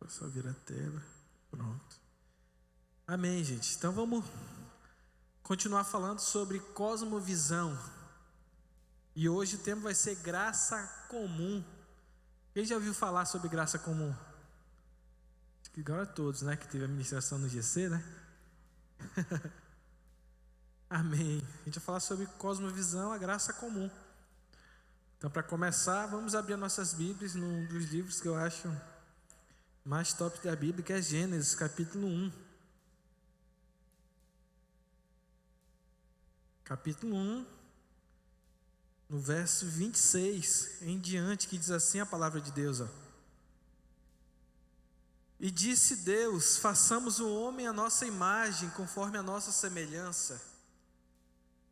Só vira a tela. Pronto. Amém, gente. Então vamos continuar falando sobre cosmovisão. E hoje o tema vai ser graça comum. Quem já ouviu falar sobre graça comum? Acho que agora todos, né? Que teve a ministração no GC, né? Amém. A gente vai falar sobre cosmovisão, a graça comum. Então, para começar, vamos abrir nossas Bíblias num dos livros que eu acho mais top da Bíblia, que é Gênesis, capítulo 1. Capítulo 1, no verso 26 em diante, que diz assim a palavra de Deus, ó. E disse Deus: façamos o homem à nossa imagem, conforme a nossa semelhança,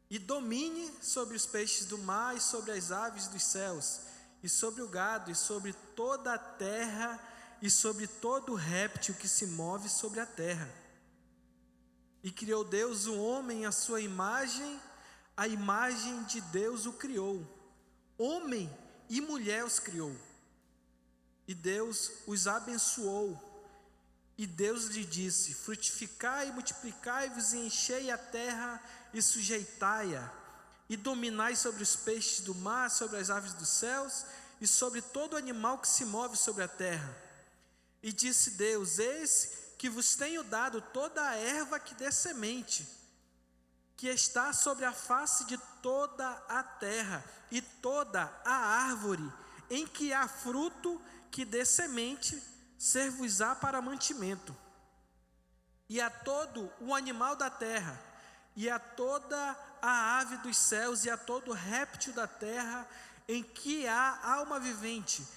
e domine sobre os peixes do mar, e sobre as aves dos céus, e sobre o gado, e sobre toda a terra, e sobre todo réptil que se move sobre a terra. E criou Deus o homem à sua imagem, a imagem de Deus o criou, homem e mulher os criou. E Deus os abençoou, e Deus lhe disse: frutificai e multiplicai-vos e enchei a terra e sujeitai-a, e dominai sobre os peixes do mar, sobre as aves dos céus, e sobre todo animal que se move sobre a terra. E disse Deus: eis que vos tenho dado toda a erva que dê semente, que está sobre a face de toda a terra, e toda a árvore em que há fruto que dê semente, ser-vos-á para mantimento. E a todo o animal da terra, e a toda a ave dos céus, e a todo réptil da terra, em que há alma vivente,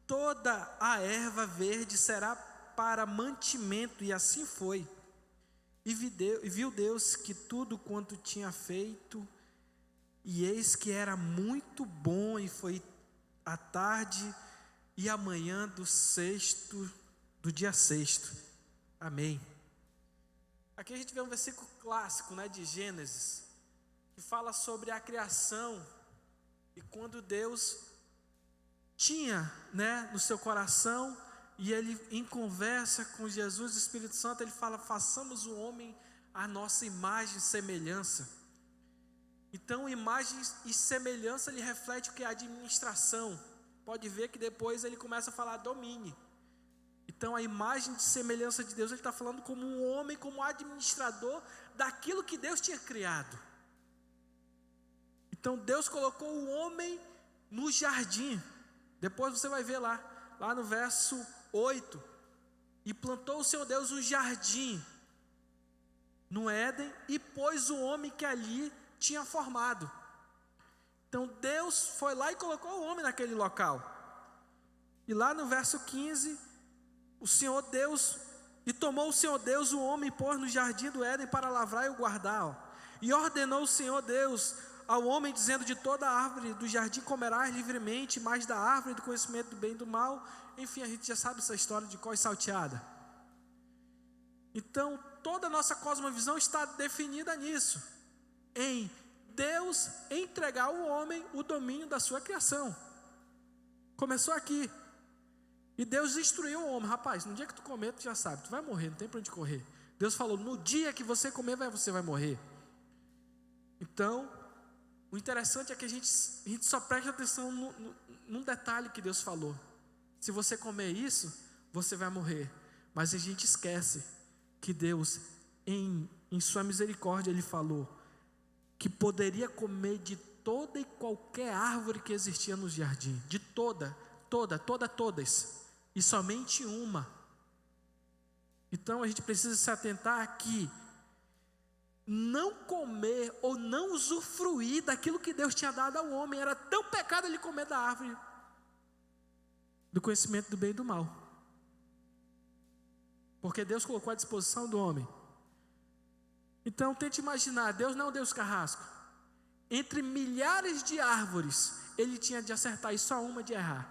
toda a erva verde será para mantimento. E assim foi. E viu Deus que tudo quanto tinha feito, e eis que era muito bom, e foi a tarde e a manhã do dia sexto. Amém. Aqui a gente vê um versículo clássico, né, de Gênesis, que fala sobre a criação, e quando Deus tinha, né, no seu coração, e ele em conversa com Jesus e Espírito Santo, ele fala: façamos o homem à nossa imagem e semelhança. Então, imagem e semelhança, ele reflete o que é administração. Pode ver que depois ele começa a falar domine. Então, a imagem de semelhança de Deus, ele está falando como um homem, como administrador daquilo que Deus tinha criado. Então, Deus colocou o homem no jardim. Depois você vai ver lá no verso 8. E plantou o Senhor Deus um jardim no Éden, e pôs o homem que ali tinha formado. Então Deus foi lá e colocou o homem naquele local. E lá no verso 15, o Senhor Deus, e tomou o Senhor Deus o homem e pôs no jardim do Éden para lavrar e o guardar. E ordenou o Senhor Deus ao homem, dizendo: de toda a árvore do jardim comerás livremente, mas da árvore do conhecimento do bem e do mal. Enfim, a gente já sabe essa história de cor e salteada. Então, toda a nossa cosmovisão está definida nisso, em Deus entregar ao homem o domínio da sua criação. Começou aqui. E Deus instruiu o homem: rapaz, no dia que tu comer, tu já sabe, tu vai morrer, não tem para onde correr. Deus falou: no dia que você comer, você vai morrer. Então, o interessante é que a gente só presta atenção num detalhe que Deus falou: se você comer isso, você vai morrer. Mas a gente esquece que Deus, em sua misericórdia, Ele falou que poderia comer de toda e qualquer árvore que existia no jardim. De todas. E somente uma. Então a gente precisa se atentar que não comer ou não usufruir daquilo que Deus tinha dado ao homem era tão pecado ele comer da árvore do conhecimento do bem e do mal, porque Deus colocou à disposição do homem. Então tente imaginar, Deus não é um Deus carrasco. Entre milhares de árvores, Ele tinha de acertar e só uma de errar.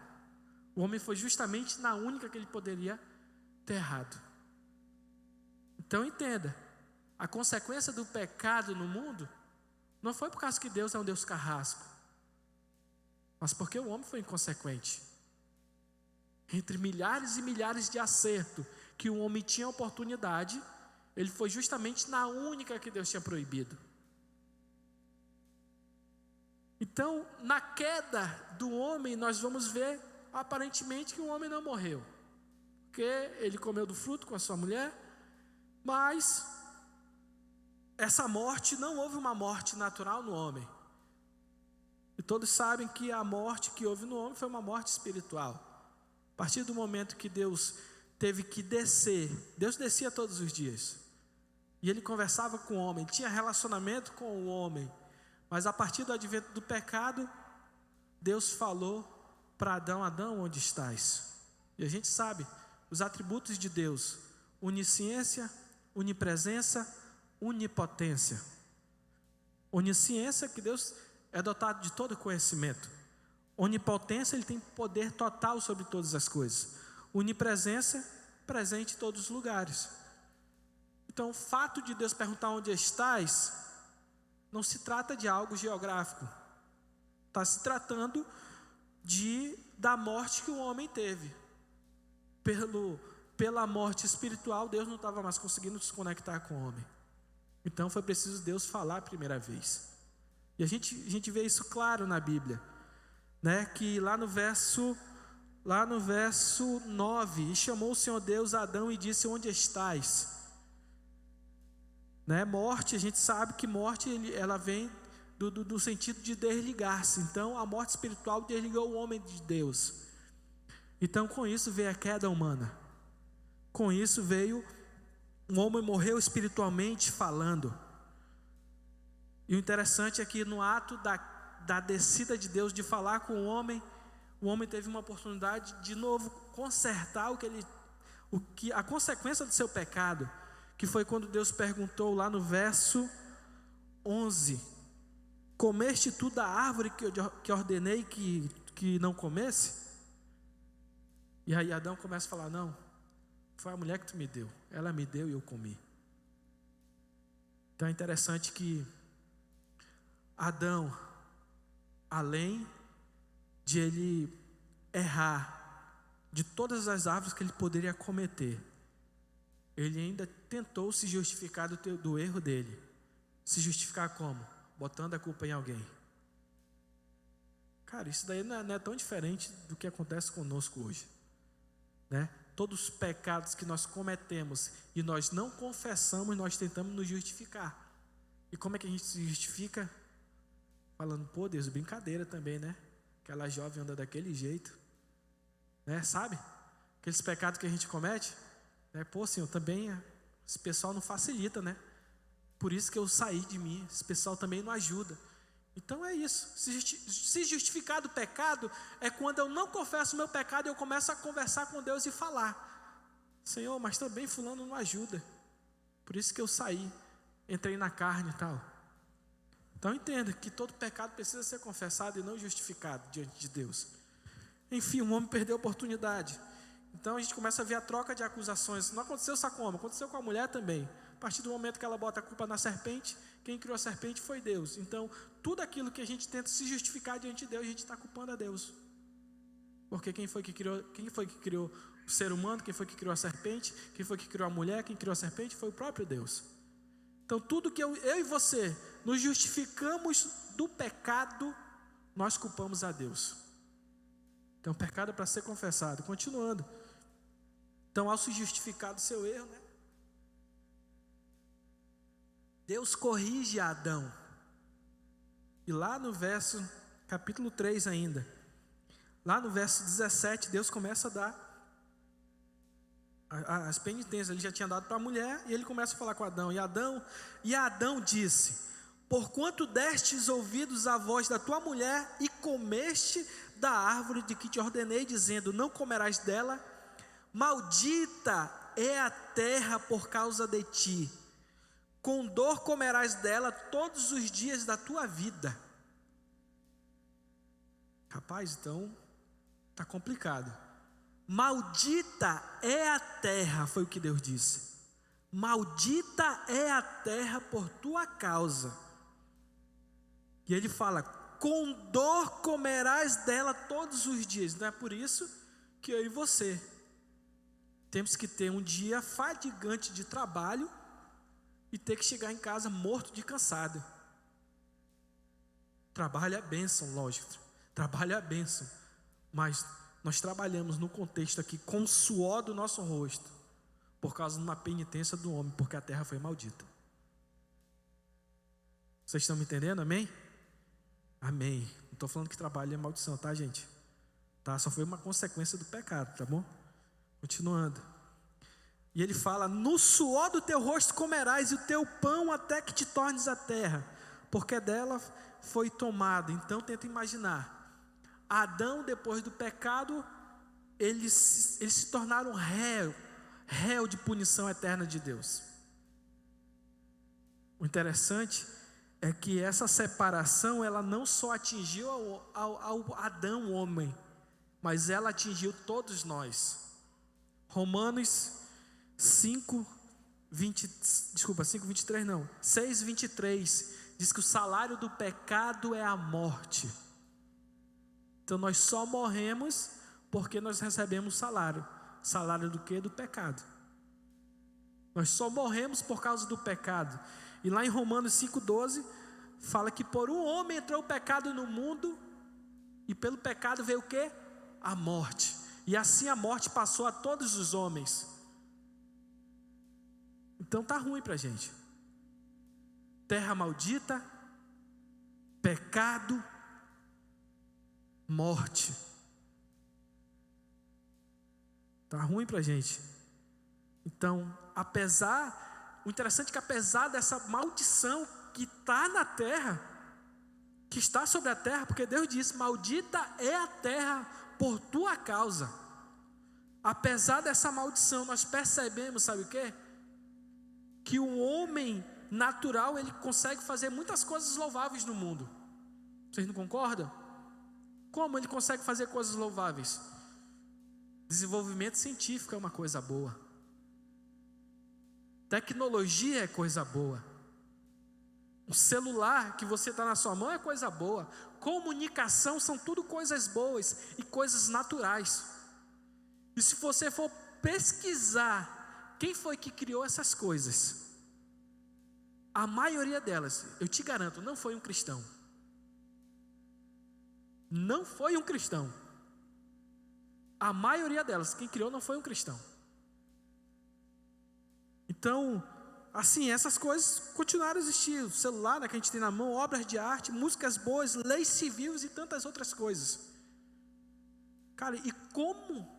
O homem foi justamente na única que ele poderia ter errado. Então entenda, a consequência do pecado no mundo não foi por causa que Deus é um Deus carrasco, mas porque o homem foi inconsequente. entre milhares e milhares de acertos que o homem tinha oportunidade, ele foi justamente na única que Deus tinha proibido. Então, na queda do homem, nós vamos ver aparentemente que o homem não morreu, porque ele comeu do fruto com a sua mulher, mas essa morte, não houve uma morte natural no homem. E todos sabem que a morte que houve no homem foi uma morte espiritual. A partir do momento que Deus teve que descer, Deus descia todos os dias, e Ele conversava com o homem, tinha relacionamento com o homem, mas a partir do advento do pecado, Deus falou para Adão: Adão, onde estás? E a gente sabe os atributos de Deus: onisciência, onipresença, onipotência. Onisciência, que Deus é dotado de todo conhecimento. Onipotência, Ele tem poder total sobre todas as coisas. Onipresença, presente em todos os lugares. Então, o fato de Deus perguntar onde estás, não se trata de algo geográfico. Está se tratando da morte que o homem teve. Pela morte espiritual, Deus não estava mais conseguindo se conectar com o homem. Então foi preciso Deus falar a primeira vez. E a gente vê isso claro na Bíblia, né? Que lá no verso 9, e chamou o Senhor Deus a Adão e disse: onde estás? Né? Morte, a gente sabe que morte ela vem do sentido de desligar-se. Então a morte espiritual desligou o homem de Deus. Então com isso veio a queda humana. Com isso veio, o homem morreu espiritualmente falando. E o interessante é que no ato da descida de Deus, de falar com o homem teve uma oportunidade de novo consertar a consequência do seu pecado, que foi quando Deus perguntou lá no verso 11: comeste tu da árvore que ordenei que não comesse? E aí Adão começa a falar: não, foi a mulher que tu me deu, ela me deu e eu comi. Então é interessante que Adão, além de ele errar de todas as árvores que ele poderia cometer, ele ainda tentou se justificar do erro dele. Se justificar como? Botando a culpa em alguém. Cara, isso daí não é tão diferente do que acontece conosco hoje, né? Todos os pecados que nós cometemos e nós não confessamos, nós tentamos nos justificar. E como é que a gente se justifica? Falando: pô, Deus, brincadeira também, né? Aquela jovem anda daquele jeito, né? Sabe? Aqueles pecados que a gente comete, né? Pô, Senhor, também esse pessoal não facilita, né? Por isso que eu saí de mim, esse pessoal também não ajuda. Então é isso. Se justificar do pecado é quando eu não confesso o meu pecado e eu começo a conversar com Deus e falar: Senhor, mas também fulano não ajuda, por isso que eu saí, entrei na carne e tal. Então entenda que todo pecado precisa ser confessado e não justificado diante de Deus. Enfim, o homem perdeu a oportunidade. Então a gente começa a ver a troca de acusações. Não aconteceu só com o homem, aconteceu com a mulher também. A partir do momento que ela bota a culpa na serpente, quem criou a serpente foi Deus. Então tudo aquilo que a gente tenta se justificar diante de Deus, a gente está culpando a Deus. Porque quem foi que criou o ser humano? Quem foi que criou a serpente? Quem foi que criou a mulher? Quem criou a serpente foi o próprio Deus. Então tudo que eu e você nos justificamos do pecado, nós culpamos a Deus. Então o pecado é para ser confessado. Continuando. Então, ao se justificar do seu erro, né? Deus corrige a Adão. E lá no capítulo 3 ainda, lá no verso 17, Deus começa a dar as penitências. Ele já tinha dado para a mulher, e ele começa a falar com Adão. E Adão disse: porquanto destes ouvidos à voz da tua mulher e comeste da árvore de que te ordenei, dizendo: não comerás dela, maldita é a terra por causa de ti, com dor comerás dela todos os dias da tua vida. Rapaz, então está complicado. Maldita é a terra, foi o que Deus disse. Maldita é a terra por tua causa. E ele fala: com dor comerás dela todos os dias. Não é por isso que eu e você temos que ter um dia fadigante de trabalho e ter que chegar em casa morto de cansado. Trabalho é bênção, lógico. Trabalho é bênção. Mas nós trabalhamos no contexto aqui com o suor do nosso rosto, por causa de uma penitência do homem, porque a terra foi maldita. Vocês estão me entendendo? Amém? Amém. Não estou falando que trabalho é maldição, tá, gente? Tá? Só foi uma consequência do pecado, tá bom? Continuando. E ele fala: no suor do teu rosto comerás e o teu pão até que te tornes a terra, porque dela foi tomado. Então tenta imaginar. Adão, depois do pecado, eles se tornaram réu de punição eterna de Deus. O interessante é que essa separação, ela não só atingiu ao Adão, o homem, mas ela atingiu todos nós. Romanos 6:23 diz que o salário do pecado é a morte. Então nós só morremos porque nós recebemos salário. Salário do quê? Do pecado. Nós só morremos por causa do pecado. E lá em Romanos 5:12 fala que por um homem entrou o pecado no mundo, e pelo pecado veio o quê? A morte. E assim a morte passou a todos os homens. Então tá ruim pra gente. Terra maldita, pecado, morte. Tá ruim pra gente. Então, o interessante é que apesar dessa maldição que está na terra, que está sobre a terra, porque Deus disse: maldita é a terra por tua causa. Apesar dessa maldição, nós percebemos, sabe o quê? Que o homem natural, ele consegue fazer muitas coisas louváveis no mundo. Vocês não concordam? Como ele consegue fazer coisas louváveis? Desenvolvimento científico é uma coisa boa. Tecnologia é coisa boa. O celular que você está na sua mão é coisa boa. Comunicação são tudo coisas boas e coisas naturais. E se você for pesquisar quem foi que criou essas coisas, a maioria delas, eu te garanto, não foi um cristão. Não foi um cristão. A maioria delas, quem criou não foi um cristão. Então, assim, essas coisas continuaram a existir. O celular, né, que a gente tem na mão, obras de arte, músicas boas, leis civis e tantas outras coisas. Cara, e como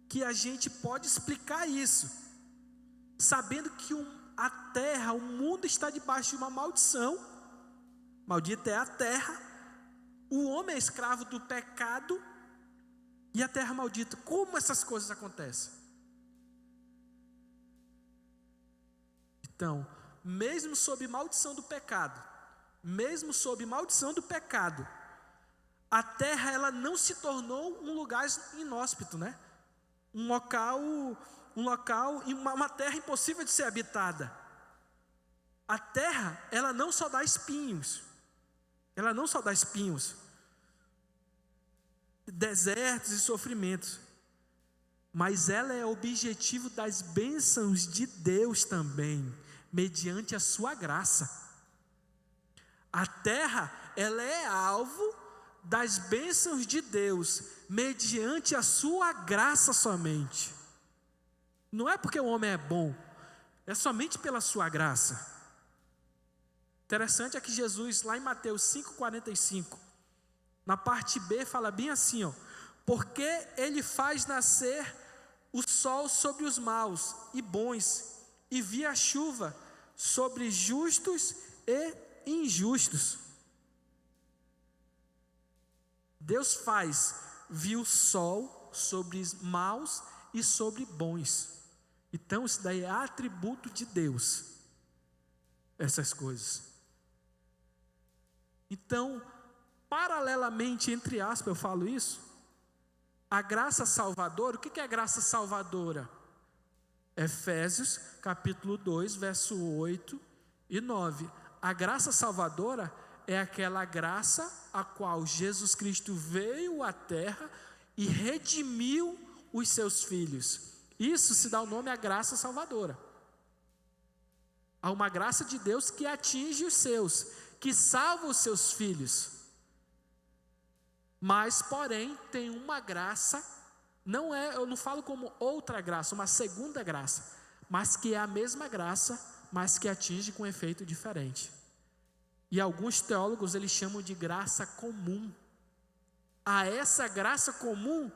que a gente pode explicar isso? Sabendo que a terra, o mundo está debaixo de uma maldição. Maldita é a terra. O homem é escravo do pecado e a terra maldita. Como essas coisas acontecem? Então, mesmo sob maldição do pecado, a terra, ela não se tornou um lugar inóspito, né? Um local, uma terra impossível de ser habitada. A terra, ela não só dá espinhos. Desertos e sofrimentos. Mas ela é objetivo das bênçãos de Deus também, mediante a sua graça. A terra, ela é alvo das bênçãos de Deus, mediante a sua graça somente. Não é porque o homem é bom, é somente pela sua graça. Interessante é que Jesus, lá em Mateus 5,45, na parte B, fala bem assim, ó: porque ele faz nascer o sol sobre os maus e bons, e via a chuva sobre justos e injustos. Deus faz vir o sol sobre os maus e sobre bons. Então isso daí é atributo de Deus, essas coisas. Então, paralelamente, entre aspas, eu falo isso, a graça salvadora. O que é a graça salvadora? Efésios capítulo 2, verso 8 e 9. A graça salvadora é aquela graça a qual Jesus Cristo veio à terra e redimiu os seus filhos. Isso se dá o nome à graça salvadora. Há uma graça de Deus que atinge os seus, que salva os seus filhos. Mas, porém, tem uma graça, eu não falo como outra graça, uma segunda graça, mas que é a mesma graça, mas que atinge com efeito diferente. E alguns teólogos eles chamam de graça comum. A essa graça comum,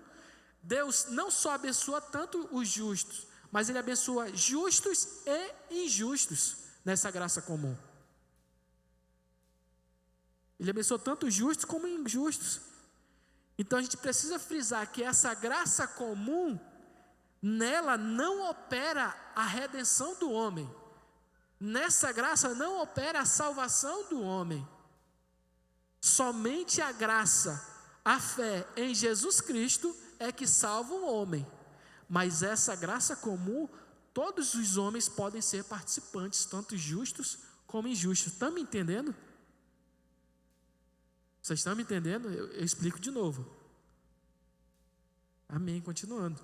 Deus não só abençoa tanto os justos, mas Ele abençoa justos e injustos nessa graça comum. Ele abençoa tanto os justos como os injustos. Então a gente precisa frisar que essa graça comum, nela não opera a redenção do homem. Nessa graça não opera a salvação do homem. Somente a graça, a fé em Jesus Cristo é que salva o homem. Mas essa graça comum, todos os homens podem ser participantes, tanto justos como injustos. Estão me entendendo? Vocês estão me entendendo? Eu explico de novo. Amém, continuando.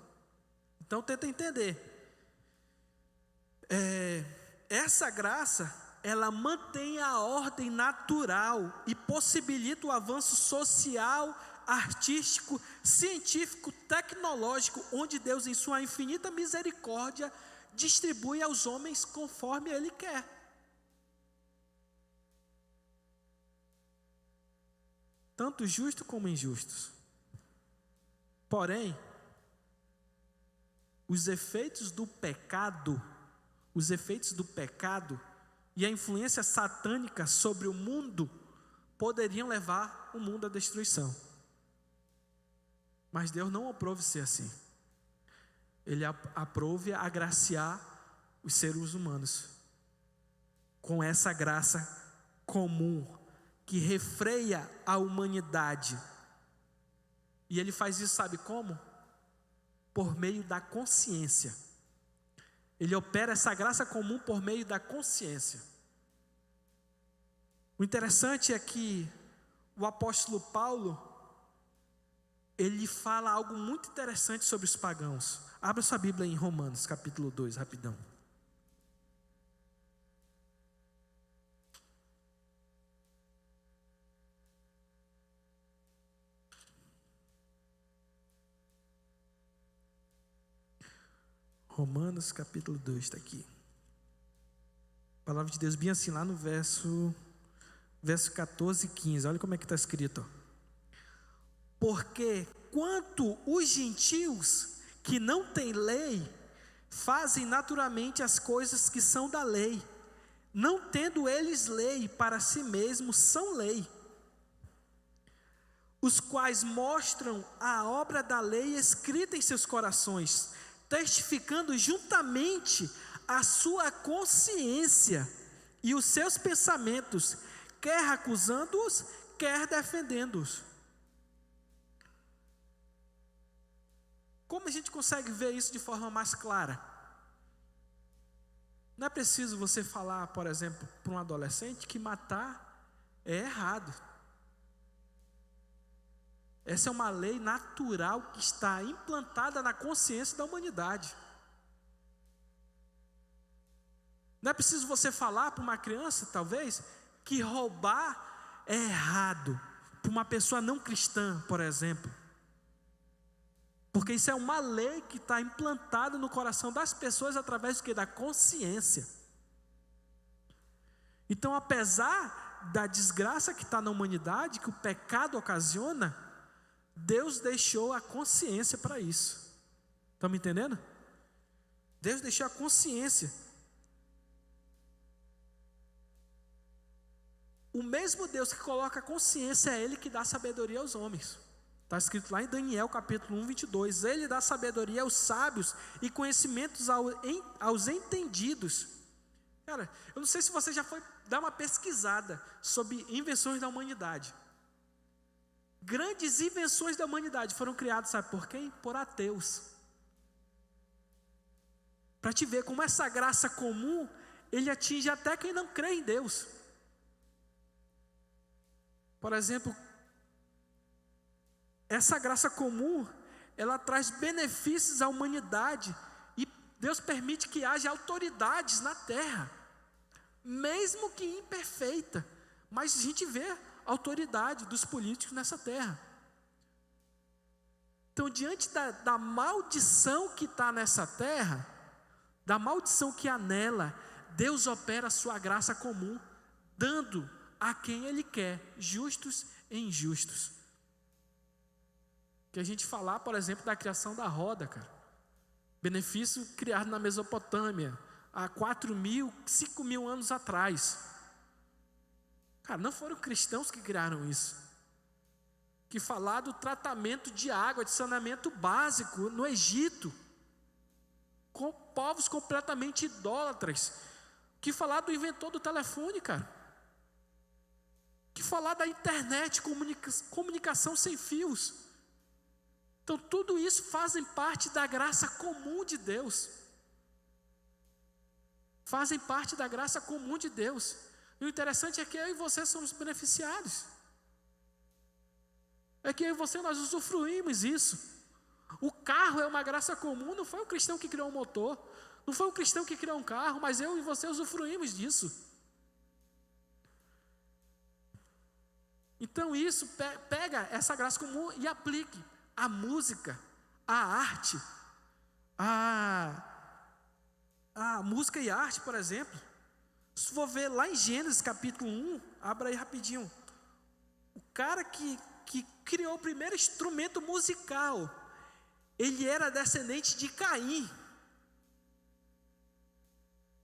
Então tenta entender. Essa graça, ela mantém a ordem natural e possibilita o avanço social, artístico, científico, tecnológico, onde Deus, em sua infinita misericórdia, distribui aos homens conforme Ele quer. Tanto justos como injustos. Porém, os efeitos do pecado e a influência satânica sobre o mundo poderiam levar o mundo à destruição. Mas Deus não aprove ser assim. Ele aprove agraciar os seres humanos com essa graça comum que refreia a humanidade. E Ele faz isso, sabe como? Por meio da consciência. Ele opera essa graça comum por meio da consciência. O interessante é que o apóstolo Paulo, ele fala algo muito interessante sobre os pagãos. Abra sua Bíblia em Romanos, capítulo 2, rapidão. Romanos capítulo 2 está aqui. A palavra de Deus bem assim lá no verso 14 e 15. Olha como é que está escrito. Porque quanto os gentios que não têm lei, fazem naturalmente as coisas que são da lei, não tendo eles lei para si mesmos, são lei, os quais mostram a obra da lei escrita em seus corações, testificando juntamente a sua consciência e os seus pensamentos, quer acusando-os, quer defendendo-os. Como a gente consegue ver isso de forma mais clara? Não é preciso você falar, por exemplo, para um adolescente que matar é errado. Essa é uma lei natural que está implantada na consciência da humanidade. Não é preciso você falar para uma criança, talvez, que roubar é errado, para uma pessoa não cristã, por exemplo. Porque isso é uma lei que está implantada no coração das pessoas através do que? Da consciência. Então, apesar da desgraça que está na humanidade, que o pecado ocasiona, Deus deixou a consciência para isso. Estão me entendendo? Deus deixou a consciência. O mesmo Deus que coloca a consciência é Ele que dá sabedoria aos homens. Está escrito lá em Daniel capítulo 1, 22. Ele dá sabedoria aos sábios e conhecimentos aos entendidos. Cara, eu não sei se você já foi dar uma pesquisada sobre invenções da humanidade. Grandes invenções da humanidade foram criadas, sabe por quem? Por ateus. Para te ver como essa graça comum, ele atinge até quem não crê em Deus. Por exemplo, essa graça comum ela traz benefícios à humanidade, e Deus permite que haja autoridades na terra, mesmo que imperfeita, mas a gente vê a autoridade dos políticos nessa terra. Então, diante da maldição que está nessa terra, da maldição que há nela, Deus opera a sua graça comum, dando a quem Ele quer, justos e injustos. Que a gente falar, por exemplo, da criação da roda, cara. Benefício criado na Mesopotâmia, há 4.000, 5.000 anos atrás. Cara, não foram cristãos que criaram isso. Que falar do tratamento de água, de saneamento básico no Egito, com povos completamente idólatras. Que falar do inventor do telefone, cara. Que falar da internet, comunicação sem fios. Então tudo isso fazem parte da graça comum de Deus. Fazem parte da graça comum de Deus. E o interessante é que eu e você somos beneficiados. É que eu e você, nós usufruímos isso. O carro é uma graça comum, não foi o cristão que criou um motor, não foi o cristão que criou um carro, mas eu e você usufruímos disso. Então isso, pega essa graça comum e aplique a música, a arte, a música e a arte, por exemplo. Se for ver lá em Gênesis capítulo 1, abra aí rapidinho. O cara que criou o primeiro instrumento musical, ele era descendente de Caim.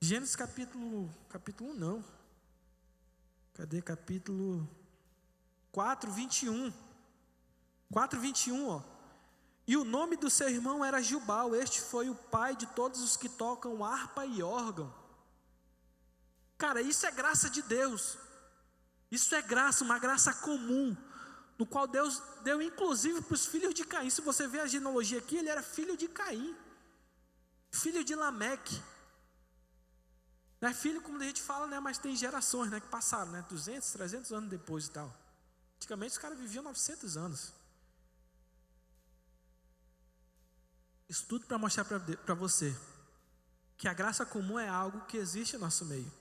Gênesis capítulo 1 não. Cadê capítulo 4, 21. 4, 21, ó. E o nome do seu irmão era Jubal, este foi o pai de todos os que tocam harpa e órgão. Cara, isso é graça de Deus. Isso é graça, uma graça comum, no qual Deus deu inclusive para os filhos de Caim. Se você ver a genealogia aqui, ele era filho de Caim, filho de Lameque. Não é filho como a gente fala, né? Mas tem gerações, né, que passaram, né? 200, 300 anos depois e tal. Antigamente os caras viviam 900 anos. Isso tudo para mostrar para você que a graça comum é algo que existe no nosso meio.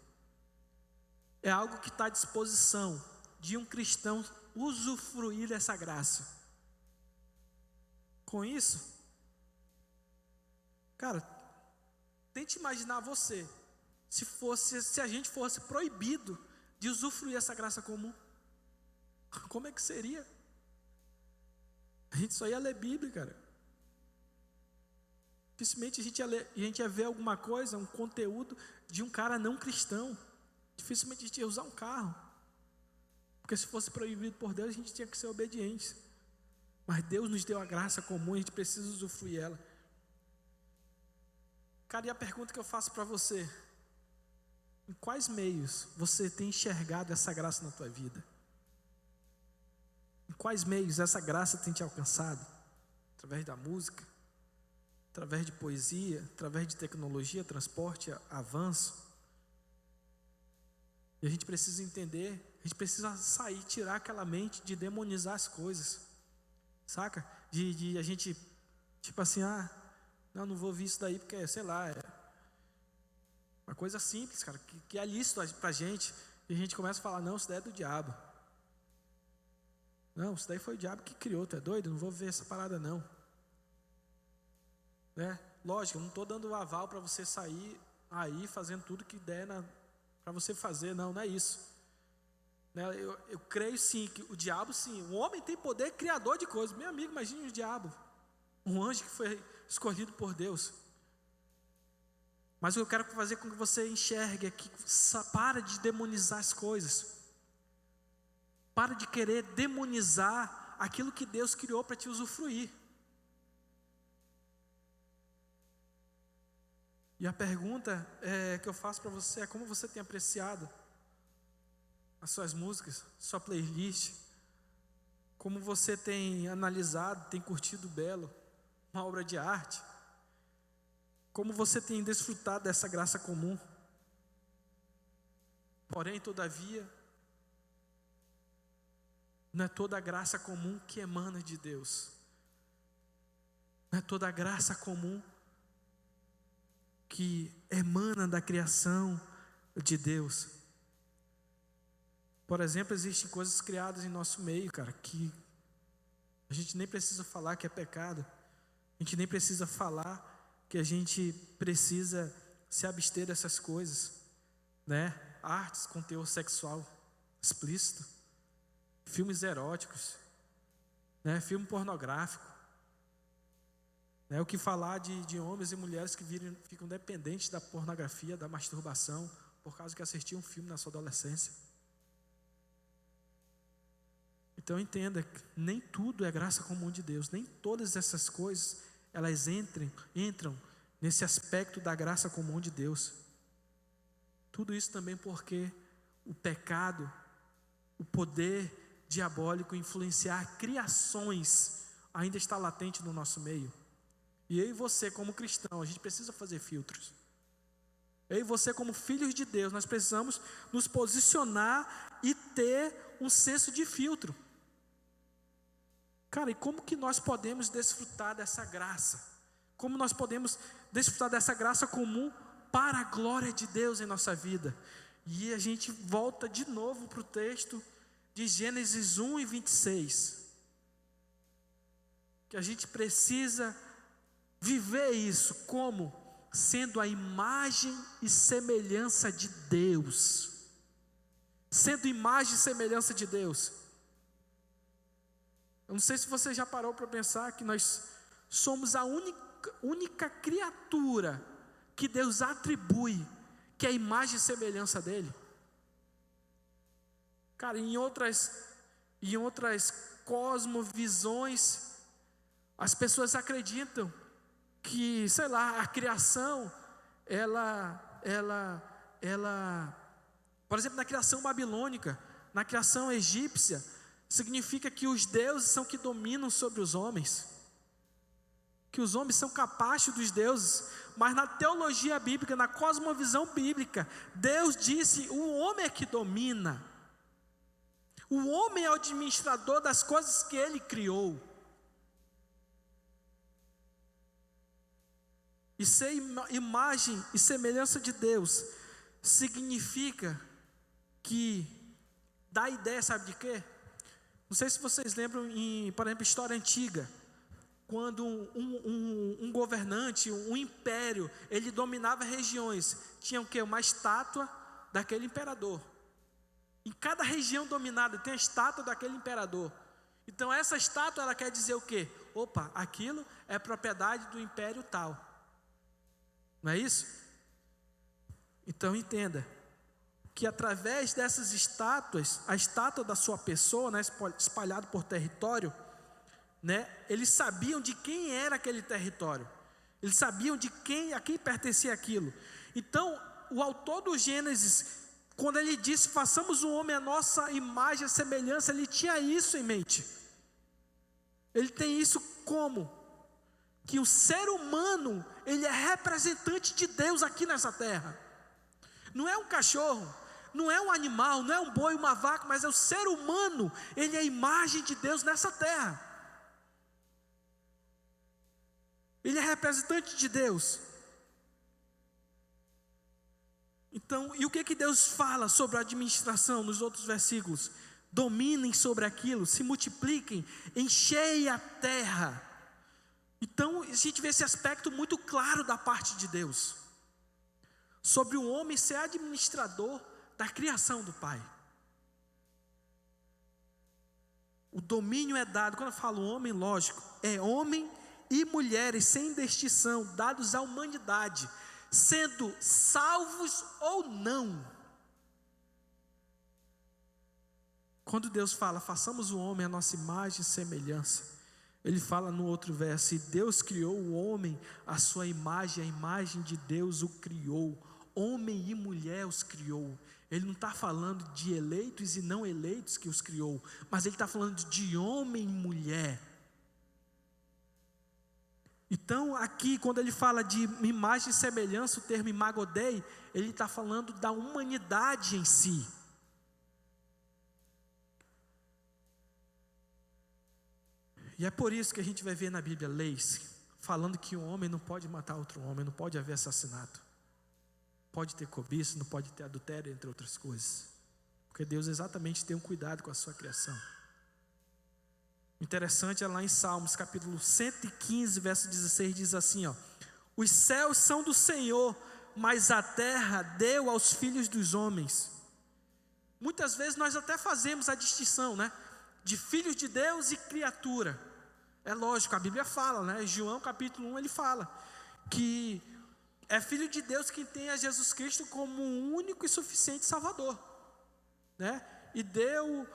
É algo que está à disposição de um cristão usufruir dessa graça. Com isso, cara, tente imaginar você, se a gente fosse proibido de usufruir essa graça comum. Como é que seria? A gente só ia ler Bíblia, cara. Dificilmente a gente ia ver alguma coisa, um conteúdo de um cara não cristão. Dificilmente a gente ia usar um carro. Porque se fosse proibido por Deus, a gente tinha que ser obediente. Mas Deus nos deu a graça comum, a gente precisa usufruir ela. Cara, e a pergunta que eu faço para você: em quais meios você tem enxergado essa graça na tua vida? Em quais meios essa graça tem te alcançado? Através da música? Através de poesia? Através de tecnologia, transporte, avanço? E a gente precisa entender, a gente precisa sair, tirar aquela mente de demonizar as coisas, saca? De a gente, tipo assim, não vou ouvir isso daí porque, sei lá, é uma coisa simples, cara, que é lícito pra gente, e a gente começa a falar, não, isso daí é do diabo. Não, isso daí foi o diabo que criou, tu é doido? Não vou ver essa parada não. Né? Lógico, eu não estou dando aval para você sair aí fazendo tudo que der para você fazer, não é isso. Né? Eu creio sim, que o diabo sim, o homem tem poder criador de coisas. Meu amigo, imagine o diabo, um anjo que foi escolhido por Deus. Mas eu quero fazer com que você enxergue aqui, para de demonizar as coisas. Para de querer demonizar aquilo que Deus criou para te usufruir. E a pergunta que eu faço para você é: como você tem apreciado as suas músicas, sua playlist? Como você tem analisado, tem curtido o belo, uma obra de arte? Como você tem desfrutado dessa graça comum? Porém, todavia, não é toda a graça comum que emana de Deus. não é toda a graça comum que emana da criação de Deus. Por exemplo, existem coisas criadas em nosso meio, cara, que a gente nem precisa falar que é pecado. A gente nem precisa falar que a gente precisa se abster dessas coisas, né? Artes com teor sexual explícito, filmes eróticos, né? Filme pornográfico, né? O que falar de homens e mulheres que ficam dependentes da pornografia, da masturbação, por causa que assistiam um filme na sua adolescência. Então entenda que nem tudo é graça comum de Deus, nem todas essas coisas elas entram nesse aspecto da graça comum de Deus. Tudo isso também porque o pecado, o poder diabólico influenciar criações ainda está latente no nosso meio. E eu e você como cristão, a gente precisa fazer filtros. Eu e você como filhos de Deus, nós precisamos nos posicionar e ter um senso de filtro. Cara, e como que nós podemos desfrutar dessa graça? Como nós podemos desfrutar dessa graça comum para a glória de Deus em nossa vida? E a gente volta de novo para o texto de Gênesis 1:26. Que a gente precisa viver isso como sendo a imagem e semelhança de Deus. Sendo imagem e semelhança de Deus. Eu não sei se você já parou para pensar que nós somos a única criatura que Deus atribui, que é a imagem e semelhança dele. Cara, em outras cosmovisões, as pessoas acreditam que, sei lá, a criação, por exemplo, na criação babilônica, na criação egípcia, significa que os deuses são que dominam sobre os homens, que os homens são capazes dos deuses. Mas na teologia bíblica, na cosmovisão bíblica, Deus disse: o homem é que domina, o homem é o administrador das coisas que ele criou. E ser imagem e semelhança de Deus significa que dá a ideia, sabe de quê? Não sei se vocês lembram, por exemplo, história antiga, quando um governante, um império, ele dominava regiões, tinha o quê? Uma estátua daquele imperador. Em cada região dominada tem a estátua daquele imperador. Então essa estátua, ela quer dizer o quê? Opa, aquilo é propriedade do império tal. Não é isso? Então entenda que através dessas estátuas, a estátua da sua pessoa, né, espalhado por território, né, eles sabiam de quem era aquele território, eles sabiam a quem pertencia aquilo. Então o autor do Gênesis, quando ele disse: façamos o homem à nossa imagem e semelhança, ele tinha isso em mente. Ele tem isso como? Que o ser humano, ele é representante de Deus aqui nessa terra. Não é um cachorro, não é um animal, não é um boi, uma vaca, mas é o ser humano, ele é a imagem de Deus nessa terra. Ele é representante de Deus. Então, e o que Deus fala sobre a administração nos outros versículos? Dominem sobre aquilo, se multipliquem, encheiem a terra. Então, a gente vê esse aspecto muito claro da parte de Deus, sobre o homem ser administrador da criação do Pai. O domínio é dado, quando eu falo homem, lógico, é homem e mulheres sem distinção, dados à humanidade, sendo salvos ou não. Quando Deus fala: façamos o homem à nossa imagem e semelhança, Ele fala no outro verso: e Deus criou o homem à sua imagem, a imagem de Deus o criou, homem e mulher os criou. Ele não está falando de eleitos e não eleitos que os criou, mas ele está falando de homem e mulher. Então aqui, quando ele fala de imagem e semelhança, o termo imagodei, ele está falando da humanidade em si. E é por isso que a gente vai ver na Bíblia leis falando que um homem não pode matar outro homem, não pode haver assassinato. Pode ter cobiça, não pode ter adultério, entre outras coisas. Porque Deus exatamente tem um cuidado com a sua criação. Interessante é lá em Salmos, capítulo 115, verso 16, diz assim, ó: os céus são do Senhor, mas a terra deu aos filhos dos homens. Muitas vezes nós até fazemos a distinção, né, de filhos de Deus e criatura. É lógico, a Bíblia fala, né, João capítulo 1 ele fala que é filho de Deus quem tem a Jesus Cristo como um único e suficiente Salvador, né? E deu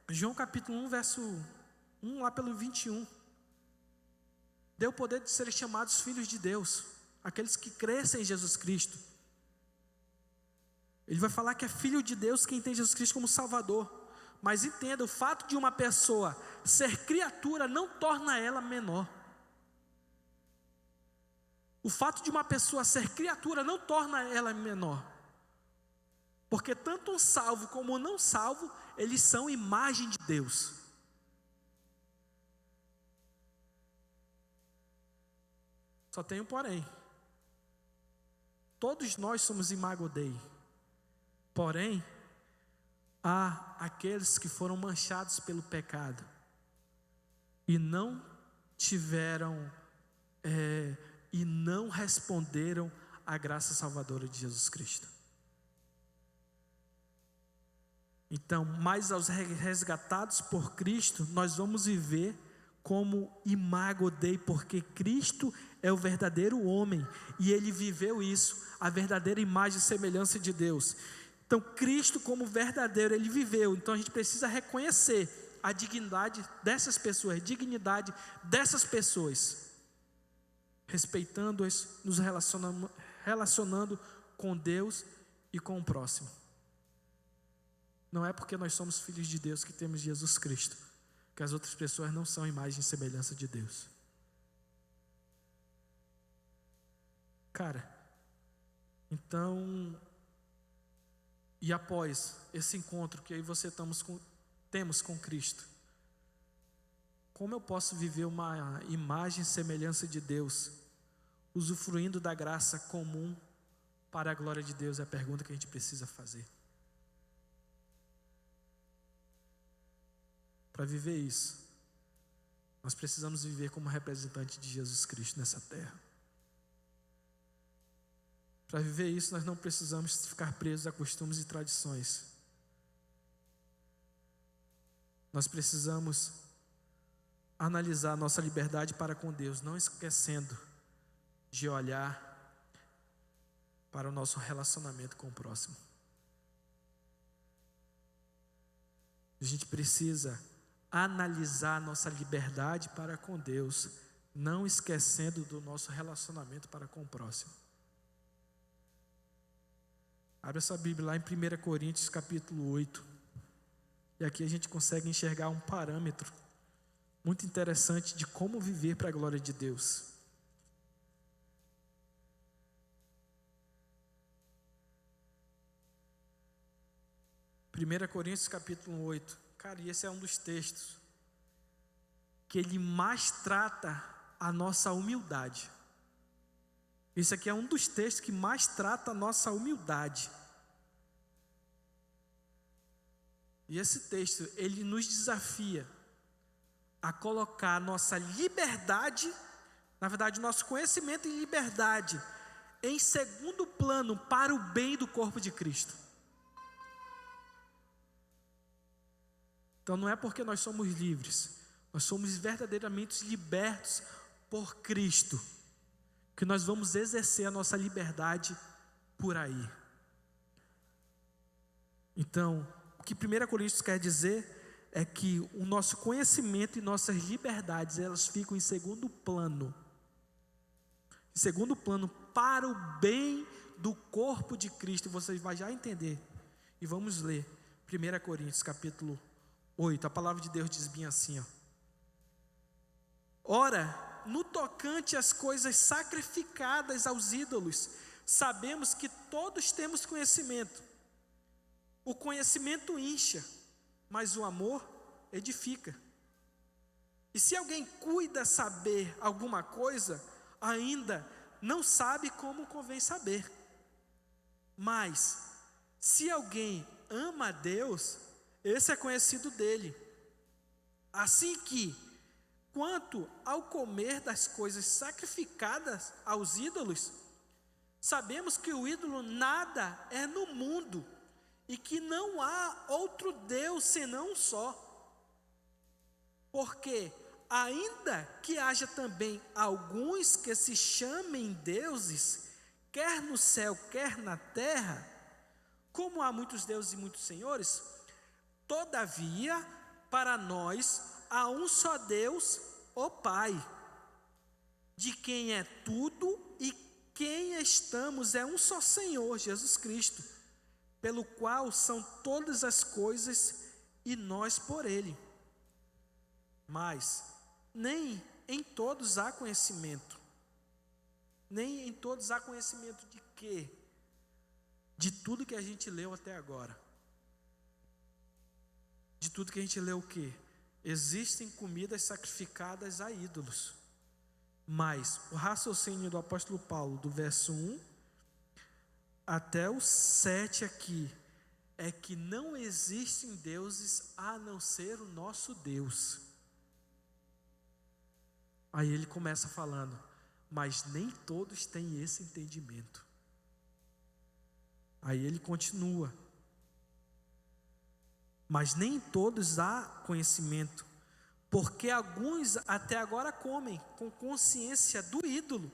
João capítulo 1, verso 1, lá pelo 21. Deu o poder de serem chamados filhos de Deus, aqueles que crescem em Jesus Cristo. Ele vai falar que é filho de Deus quem tem Jesus Cristo como Salvador. Mas entenda, o fato de uma pessoa ser criatura não torna ela menor. O fato de uma pessoa ser criatura não torna ela menor. Porque tanto um salvo como um não salvo, eles são imagem de Deus. Só tem um porém. Todos nós somos imago Dei. Porém, há aqueles que foram manchados pelo pecado e não tiveram e não responderam à graça salvadora de Jesus Cristo. Então, mas aos resgatados por Cristo, nós vamos viver como imago Dei, porque Cristo é o verdadeiro homem, e Ele viveu isso, a verdadeira imagem e semelhança de Deus. Então, Cristo como verdadeiro, Ele viveu. Então, a gente precisa reconhecer a dignidade dessas pessoas, respeitando-as, nos relacionando com Deus e com o próximo. Não é porque nós somos filhos de Deus que temos Jesus Cristo, que as outras pessoas não são imagem e semelhança de Deus. Cara, então, e após esse encontro que aí temos com Cristo, como eu posso viver uma imagem e semelhança de Deus, usufruindo da graça comum para a glória de Deus? É a pergunta que a gente precisa fazer. Para viver isso, nós precisamos viver como representante de Jesus Cristo nessa terra. Para viver isso, nós não precisamos ficar presos a costumes e tradições. Nós precisamos analisar nossa liberdade para com Deus, não esquecendo de olhar para o nosso relacionamento com o próximo. A gente precisa analisar nossa liberdade para com Deus, não esquecendo do nosso relacionamento para com o próximo. Abre essa Bíblia lá em 1 Coríntios capítulo 8. E aqui a gente consegue enxergar um parâmetro muito interessante de como viver para a glória de Deus. 1 Coríntios capítulo 8. Cara, e esse é um dos textos que ele mais trata a nossa humildade. Esse aqui é um dos textos que mais trata a nossa humildade. E esse texto, ele nos desafia a colocar a nossa liberdade, na verdade, nosso conhecimento e liberdade, em segundo plano para o bem do corpo de Cristo. Então não é porque nós somos livres, nós somos verdadeiramente libertos por Cristo, que nós vamos exercer a nossa liberdade por aí. Então, o que 1 Coríntios quer dizer é que o nosso conhecimento e nossas liberdades, elas ficam em segundo plano. Em segundo plano para o bem do corpo de Cristo. Você vai já entender. E vamos ler 1 Coríntios capítulo 8. A palavra de Deus diz bem assim, ó: ora, no tocante às coisas sacrificadas aos ídolos, sabemos que todos temos conhecimento. O conhecimento incha, mas o amor edifica. E se alguém cuida saber alguma coisa, ainda não sabe como convém saber. Mas, se alguém ama a Deus, esse é conhecido dele. Assim que, quanto ao comer das coisas sacrificadas aos ídolos, sabemos que o ídolo nada é no mundo, e que não há outro Deus senão um só. Porque, ainda que haja também alguns que se chamem deuses, quer no céu, quer na terra, como há muitos deuses e muitos senhores, todavia, para nós, há um só Deus, o Pai, de quem é tudo e quem estamos é um só Senhor, Jesus Cristo, pelo qual são todas as coisas e nós por Ele. Mas nem em todos há conhecimento. Nem em todos há conhecimento de quê? De tudo que a gente leu até agora. De tudo que a gente leu o quê? Existem comidas sacrificadas a ídolos. Mas o raciocínio do apóstolo Paulo, do verso 1 até o 7 aqui, é que não existem deuses a não ser o nosso Deus. Aí ele começa falando, mas nem todos têm esse entendimento. Aí ele continua, mas nem todos há conhecimento, porque alguns até agora comem com consciência do ídolo,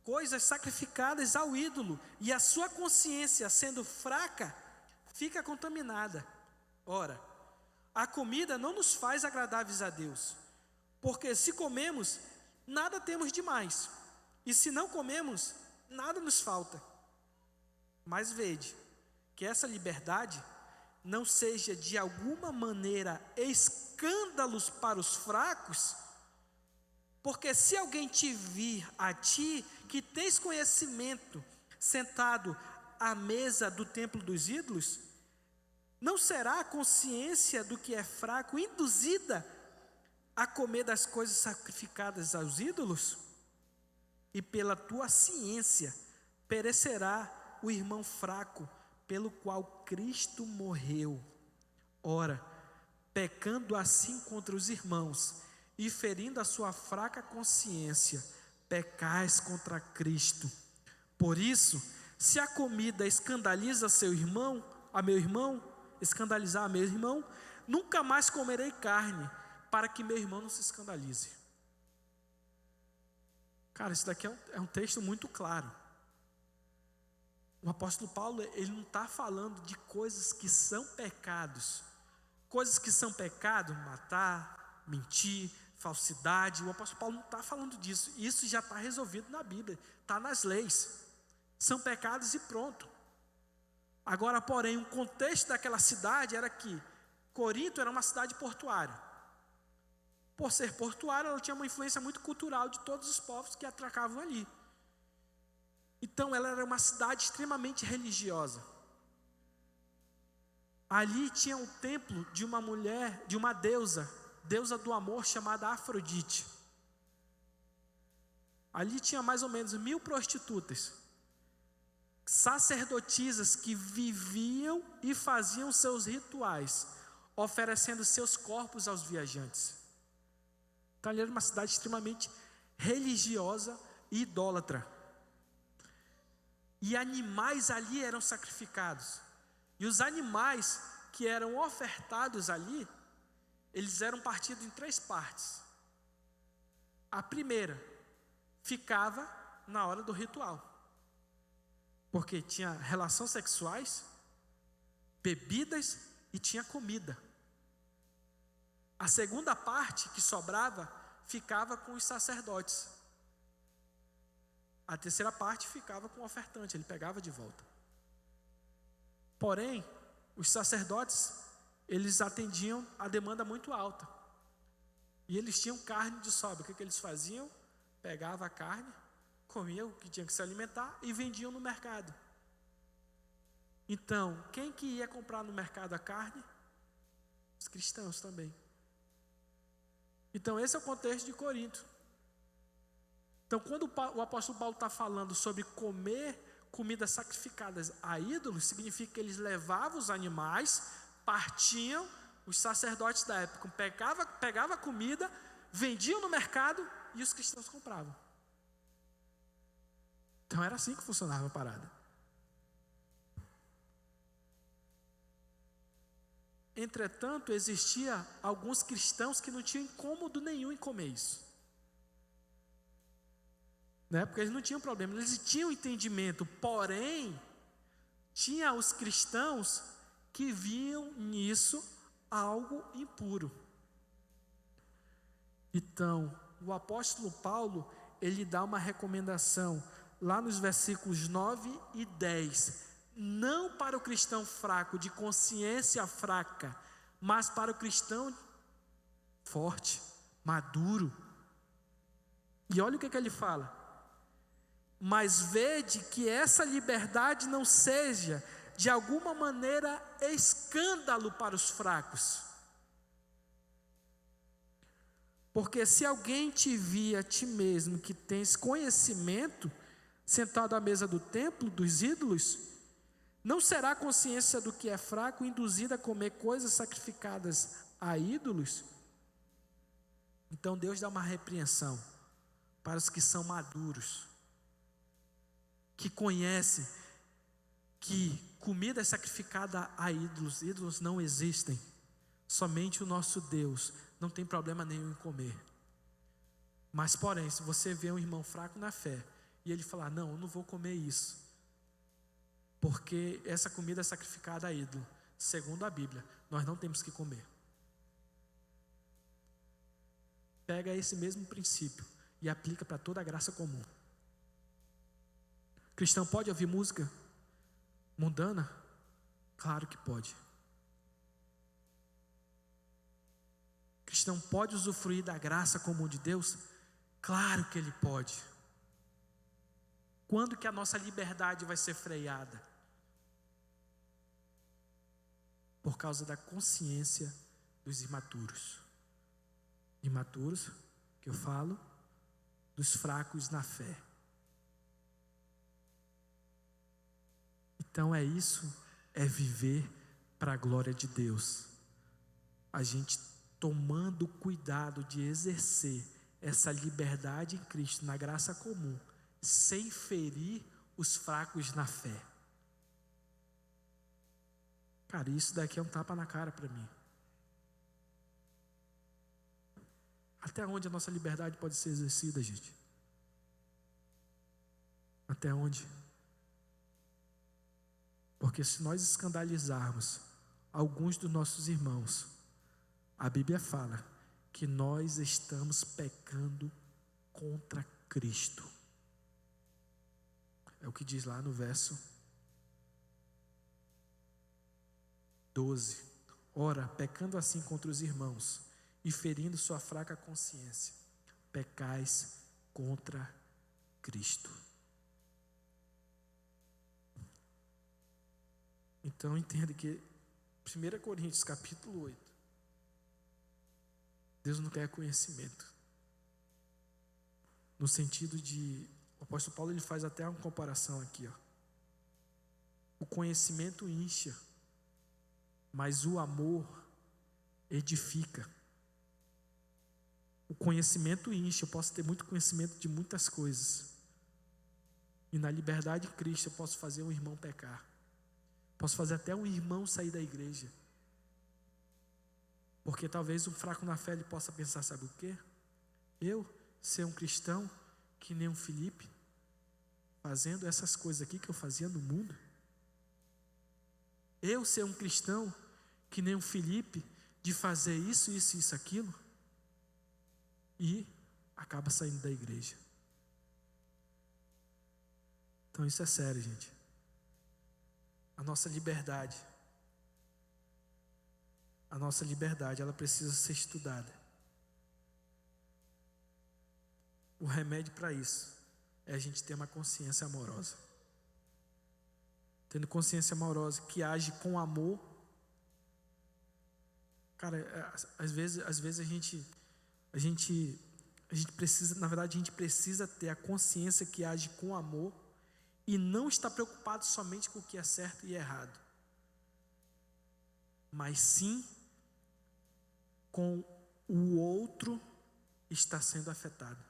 coisas sacrificadas ao ídolo, e a sua consciência, sendo fraca, fica contaminada. Ora, a comida não nos faz agradáveis a Deus, porque se comemos, nada temos demais, e se não comemos, nada nos falta. Mas vede, que essa liberdade não seja de alguma maneira escândalos para os fracos, porque se alguém te vir a ti, que tens conhecimento, sentado à mesa do templo dos ídolos, não será a consciência do que é fraco induzida a comer das coisas sacrificadas aos ídolos? E pela tua ciência perecerá o irmão fraco, pelo qual Cristo morreu. Ora, pecando assim contra os irmãos, e ferindo a sua fraca consciência, pecais contra Cristo. Por isso, se a comida escandaliza seu irmão, a meu irmão, escandalizar a meu irmão, nunca mais comerei carne, para que meu irmão não se escandalize. Cara, isso daqui é um texto muito claro. O apóstolo Paulo, ele não está falando de coisas que são pecados. Coisas que são pecado, matar, mentir, falsidade. O apóstolo Paulo não está falando disso. Isso já está resolvido na Bíblia, está nas leis. São pecados e pronto. Agora, porém, o contexto daquela cidade era que Corinto era uma cidade portuária. Por ser portuária, ela tinha uma influência muito cultural de todos os povos que atracavam ali. Então ela era uma cidade extremamente religiosa. Ali tinha um templo de uma mulher, de uma deusa do amor chamada Afrodite. Ali tinha mais ou menos 1000 prostitutas, sacerdotisas que viviam e faziam seus rituais, oferecendo seus corpos aos viajantes. Então ali era uma cidade extremamente religiosa e idólatra. E animais ali eram sacrificados. E os animais que eram ofertados ali, eles eram partidos em 3 partes. A primeira ficava na hora do ritual, porque tinha relações sexuais, bebidas e tinha comida. A segunda parte que sobrava ficava com os sacerdotes. A terceira parte ficava com o ofertante, ele pegava de volta. Porém, os sacerdotes, eles atendiam a demanda muito alta. E eles tinham carne de sobra. O que eles faziam? Pegavam a carne, comiam o que tinha que se alimentar e vendiam no mercado. Então, quem que ia comprar no mercado a carne? Os cristãos também. Então esse é o contexto de Corinto. Então quando o apóstolo Paulo está falando sobre comer comidas sacrificadas a ídolos, significa que eles levavam os animais, partiam, os sacerdotes da época pegava a comida, vendiam no mercado e os cristãos compravam. Então era assim que funcionava a parada. Entretanto, existia alguns cristãos que não tinham incômodo nenhum em comer isso. Porque eles não tinham problema, eles tinham entendimento. Porém, tinha os cristãos que viam nisso algo impuro. Então, o apóstolo Paulo, ele dá uma recomendação lá nos versículos 9 e 10. Não para o cristão fraco, de consciência fraca, mas para o cristão forte, maduro. E olha o que ele fala. Mas vede que essa liberdade não seja de alguma maneira escândalo para os fracos. Porque se alguém te via a ti mesmo que tens conhecimento, sentado à mesa do templo dos ídolos, não será a consciência do que é fraco induzida a comer coisas sacrificadas a ídolos? Então Deus dá uma repreensão para os que são maduros, que conhecem que comida é sacrificada a ídolos. Ídolos não existem. Somente o nosso Deus. Não tem problema nenhum em comer. Mas porém, se você vê um irmão fraco na fé e ele falar, não, eu não vou comer isso, porque essa comida é sacrificada a ídolo, segundo a Bíblia, nós não temos que comer. Pega esse mesmo princípio e aplica para toda a graça comum. O cristão pode ouvir música mundana? Claro que pode. O cristão pode usufruir da graça comum de Deus? Claro que ele pode. Quando que a nossa liberdade vai ser freada? Por causa da consciência dos imaturos. Imaturos, que eu falo, dos fracos na fé. Então é viver para a glória de Deus. A gente tomando cuidado de exercer essa liberdade em Cristo, na graça comum, sem ferir os fracos na fé. Cara, isso daqui é um tapa na cara para mim. Até onde a nossa liberdade pode ser exercida, gente? Até onde? Porque se nós escandalizarmos alguns dos nossos irmãos, a Bíblia fala que nós estamos pecando contra Cristo. É o que diz lá no verso 12. Ora, pecando assim contra os irmãos e ferindo sua fraca consciência, pecais contra Cristo. Então entenda que 1 Coríntios capítulo 8, Deus não quer conhecimento. No sentido de, o apóstolo Paulo ele faz até uma comparação aqui, ó. O conhecimento incha, mas o amor edifica. O conhecimento incha, eu posso ter muito conhecimento de muitas coisas. E na liberdade de Cristo eu posso fazer um irmão pecar. Posso fazer até um irmão sair da igreja. Porque talvez um fraco na fé ele possa pensar, sabe o quê? Eu ser um cristão que nem um Filipe, fazendo essas coisas aqui que eu fazia no mundo. Eu ser um cristão que nem um Filipe, de fazer isso, isso, isso, aquilo, e acaba saindo da igreja. Então isso é sério, gente. A nossa liberdade, ela precisa ser estudada. O remédio para isso é a gente ter uma consciência amorosa. Tendo consciência amorosa que age com amor. Cara, às vezes a A gente precisa, na verdade, a gente precisa ter a consciência que age com amor e não está preocupado somente com o que é certo e errado, mas sim com o outro está sendo afetado.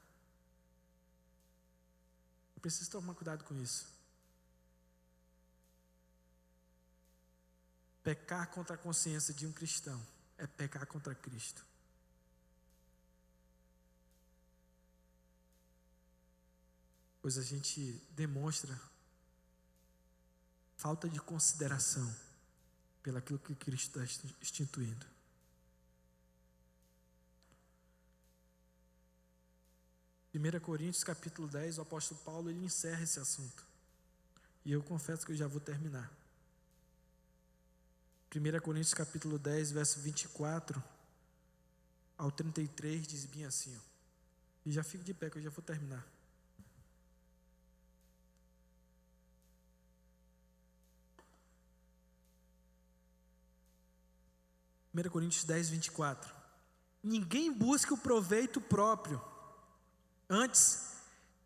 Eu preciso tomar cuidado com isso. Pecar contra a consciência de um cristão é pecar contra Cristo. Pois a gente demonstra falta de consideração pelaquilo que Cristo está instituindo. Em 1 Coríntios capítulo 10, o apóstolo Paulo ele encerra esse assunto. E eu confesso que eu já vou terminar. 1 Coríntios capítulo 10, verso 24 ao 33, diz bem assim, ó. E já fico de pé que eu já vou terminar. Primeira Coríntios 10, 24. Ninguém busque o proveito próprio. Antes,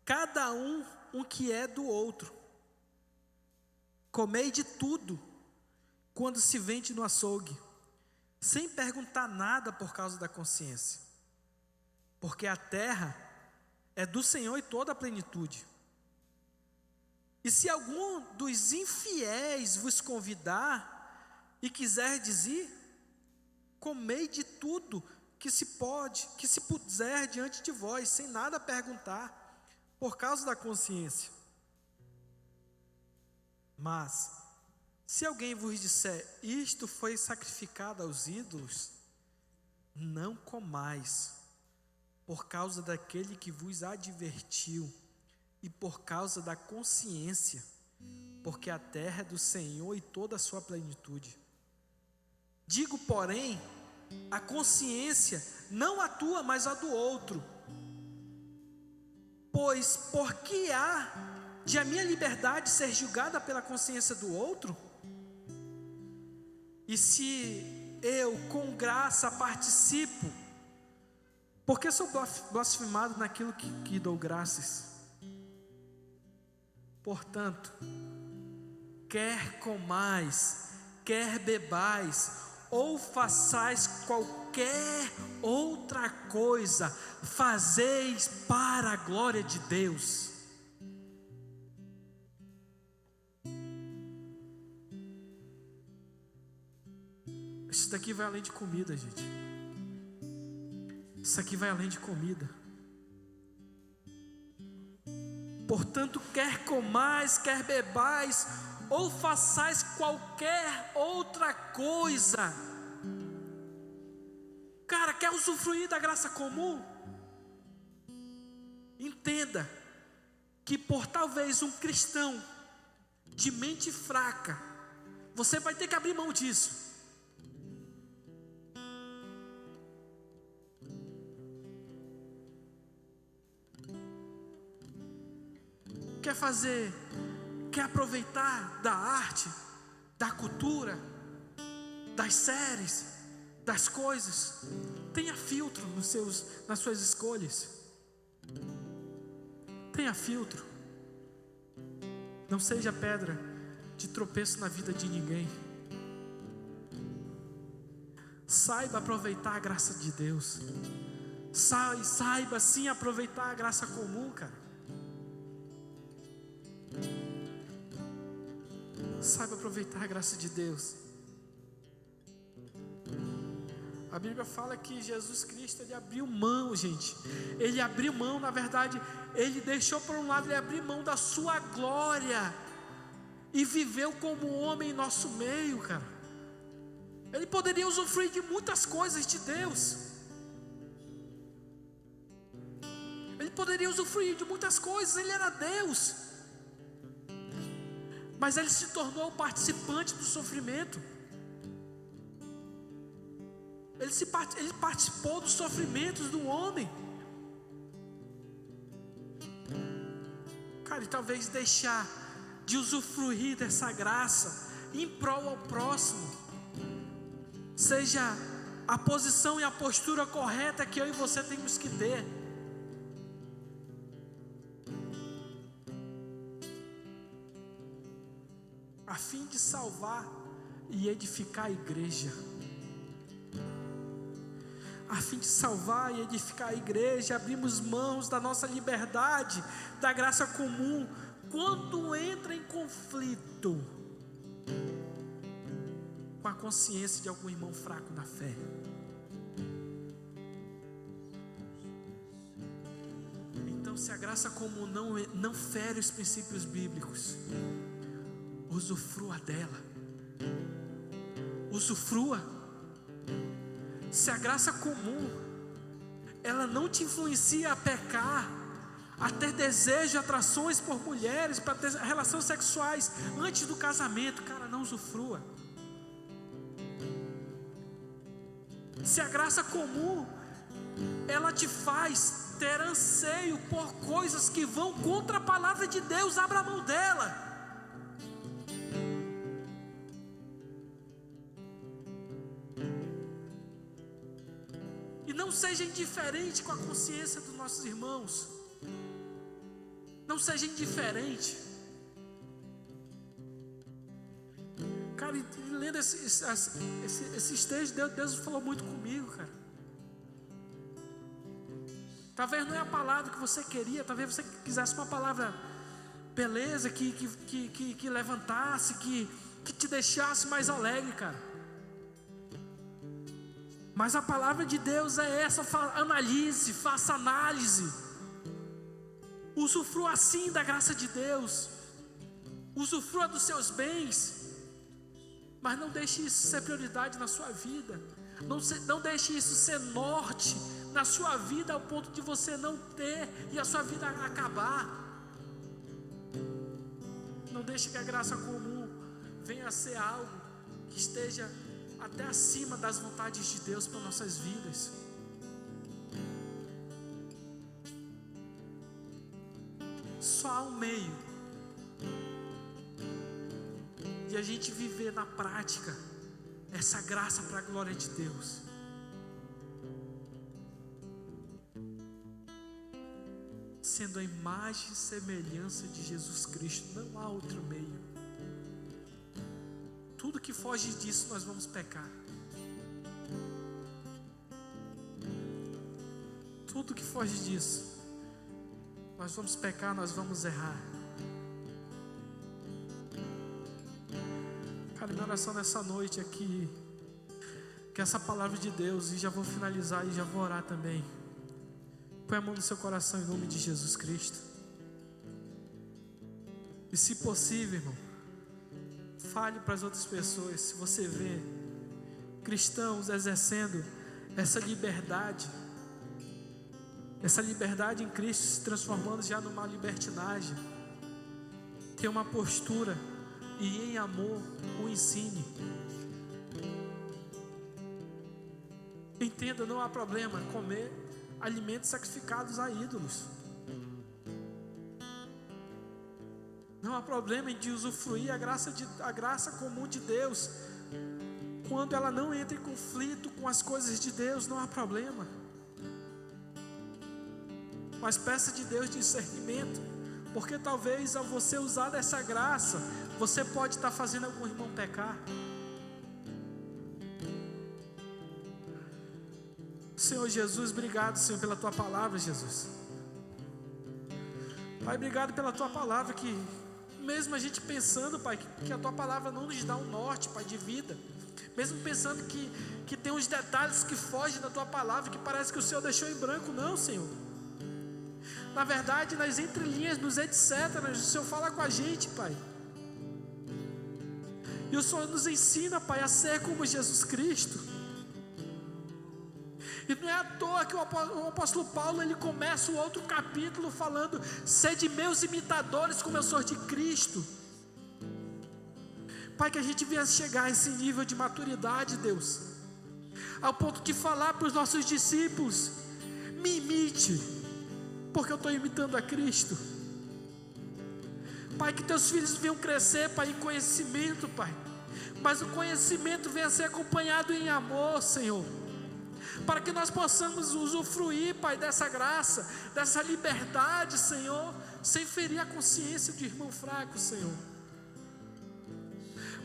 cada um que é do outro. Comei de tudo quando se vende no açougue, sem perguntar nada por causa da consciência. Porque a terra é do Senhor e toda a plenitude. E se algum dos infiéis vos convidar e quiserdes ir, comei de tudo que se puser diante de vós, sem nada perguntar, por causa da consciência. Mas, se alguém vos disser, isto foi sacrificado aos ídolos, não comais, por causa daquele que vos advertiu, e por causa da consciência, porque a terra é do Senhor e toda a sua plenitude. Digo, porém, a consciência, não a tua, mas a do outro. Pois, por que há de a minha liberdade ser julgada pela consciência do outro? E se eu, com graça, participo, por que sou blasfemado naquilo que dou graças? Portanto, quer comais, quer bebais, ou façais qualquer outra coisa, fazeis para a glória de Deus. Isso daqui vai além de comida, gente. Isso aqui vai além de comida. Portanto, quer comais, quer bebais, ou façais qualquer outra coisa. Cara, quer usufruir da graça comum? Entenda que por talvez um cristão de mente fraca, você vai ter que abrir mão disso. Quer aproveitar da arte, da cultura, das séries, das coisas. Tenha filtro nas suas escolhas. Tenha filtro. Não seja pedra de tropeço na vida de ninguém. Saiba aproveitar a graça de Deus. Saiba sim aproveitar a graça comum, cara. Saiba aproveitar a graça de Deus. A Bíblia fala que Jesus Cristo, Ele abriu mão, gente. Ele abriu mão, na verdade, Ele deixou por um lado, Ele abriu mão da sua glória e viveu como homem em nosso meio, cara. Ele poderia usufruir de muitas coisas de Deus. Ele poderia usufruir de muitas coisas, Ele era Deus. Mas Ele se tornou participante do sofrimento. Ele participou dos sofrimentos do homem. Cara, e talvez deixar de usufruir dessa graça em prol ao próximo seja a posição e a postura correta que eu e você temos que ter. A fim de salvar e edificar a igreja. A fim de salvar e edificar a igreja, abrimos mãos da nossa liberdade, da graça comum, quando entra em conflito com a consciência de algum irmão fraco na fé. Então, se a graça comum não fere os princípios bíblicos, usufrua dela. Usufrua. Se a graça comum ela não te influencia a pecar, a ter desejo, atrações por mulheres, para ter relações sexuais antes do casamento, cara, não usufrua. Se a graça comum ela te faz ter anseio por coisas que vão contra a palavra de Deus, abra mão dela. E não seja indiferente com a consciência dos nossos irmãos. Não seja indiferente. Cara, lendo esses textos, Deus falou muito comigo, cara. Talvez não é a palavra que você queria, talvez você quisesse uma palavra beleza, que levantasse, que te deixasse mais alegre, cara. Mas a palavra de Deus é essa: analise, faça análise. Usufrua assim da graça de Deus. Usufrua dos seus bens. Mas não deixe isso ser prioridade na sua vida. Não deixe isso ser norte na sua vida, ao ponto de você não ter e a sua vida acabar. Não deixe que a graça comum venha a ser algo que esteja até acima das vontades de Deus para nossas vidas. Só há um meio de a gente viver na prática essa graça para a glória de Deus. Sendo a imagem e semelhança de Jesus Cristo. Não há outro meio. Tudo que foge disso nós vamos pecar. Tudo que foge disso nós vamos pecar, nós vamos errar. Cara, minha oração nessa noite aqui, que essa palavra de Deus, e já vou finalizar e já vou orar também. Põe a mão no seu coração em nome de Jesus Cristo. E se possível, irmão, fale para as outras pessoas. Se você vê cristãos exercendo essa liberdade em Cristo se transformando já numa libertinagem, tenha uma postura e em amor o ensine. Entenda, não há problema comer alimentos sacrificados a ídolos. Não há problema de usufruir a graça comum de Deus, quando ela não entra em conflito com as coisas de Deus. Não há problema. Mas peça de Deus discernimento, porque talvez ao você usar dessa graça, você pode estar fazendo algum irmão pecar. Senhor Jesus, obrigado, Senhor, pela Tua palavra, Jesus. Pai, obrigado pela Tua palavra, que mesmo a gente pensando, Pai, que a Tua palavra não nos dá um norte, Pai, de vida, mesmo pensando que tem uns detalhes que fogem da Tua palavra, que parece que o Senhor deixou em branco. Não, Senhor. Na verdade, nas entrelinhas, nos etc., o Senhor fala com a gente, Pai. E o Senhor nos ensina, Pai, a ser como Jesus Cristo. E não é à toa que o apóstolo Paulo, ele começa o outro capítulo falando: sede meus imitadores como eu sou de Cristo. Pai, que a gente venha chegar a esse nível de maturidade, Deus, ao ponto de falar para os nossos discípulos: me imite, porque eu estou imitando a Cristo. Pai, que teus filhos venham crescer, Pai, em conhecimento, Pai, mas o conhecimento venha ser acompanhado em amor, Senhor. para que nós possamos usufruir, Pai, dessa graça, dessa liberdade, Senhor, sem ferir a consciência de irmão fraco, Senhor.